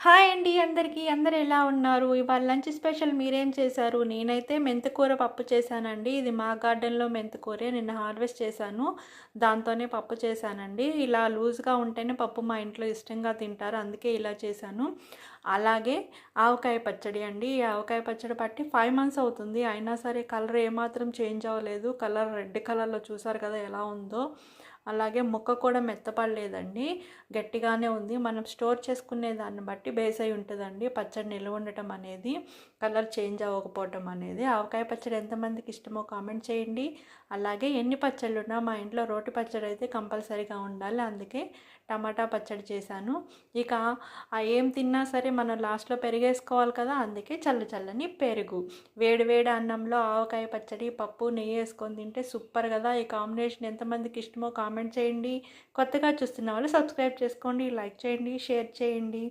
Hi అండి అందరికీ. అందరూ ఎలా ఉన్నారు? ఇవాళ లంచ్ స్పెషల్ మీరేం చేశారు? నేనైతే మెంతికూర పప్పు చేశానండి. ఇది మా గార్డెన్‌లో మెంతికూరే. నిన్న హార్వెస్ట్ చేశాను. దాంతోనే పప్పు చేశానండి. ఇలా లూజ్‌గా ఉంటేనే పప్పు మా ఇంట్లో ఇష్టంగా తింటారు. అందుకే ఇలా చేశాను. అలాగే ఆవకాయ పచ్చడి అండి. ఈ ఆవకాయ పచ్చడి పట్టి 5 మంత్స్ అవుతుంది. అయినా సరే కలర్ ఏమాత్రం చేంజ్ అవ్వలేదు. కలర్ రెడ్ కలర్‌లో చూసారు కదా ఎలా ఉందో. అలాగే ముక్క కూడా మెత్తపడలేదండి. గట్టిగానే ఉంది. మనం స్టోర్ చేసుకునే దాన్ని బట్టి బేస్ అయి ఉంటుందండి పచ్చడి నిల్వ ఉండటం అనేది, కలర్ చేంజ్ అవ్వకపోవటం అనేది. ఆవకాయ పచ్చడి ఎంతమందికి ఇష్టమో కామెంట్ చేయండి. అలాగే ఎన్ని పచ్చళ్ళు ఉన్నా మా ఇంట్లో రోటి పచ్చడి అయితే కంపల్సరీగా ఉండాలి. అందుకే టమాటా పచ్చడి చేశాను. ఇక ఏం తిన్నా సరే మనం లాస్ట్లో పెరిగేసుకోవాలి కదా, అందుకే చల్లని పెరుగు. వేడి వేడి అన్నంలో ఆవకాయ పచ్చడి, పప్పు, నెయ్యి వేసుకొని తింటే సూపర్ కదా. ఈ కాంబినేషన్ ఎంతమందికి ఇష్టమో కామెంట్ చేయండి. కొత్తగా చూస్తున్న వాళ్ళు సబ్స్క్రైబ్ చేసుకోండి, లైక్ చేయండి, షేర్ చేయండి.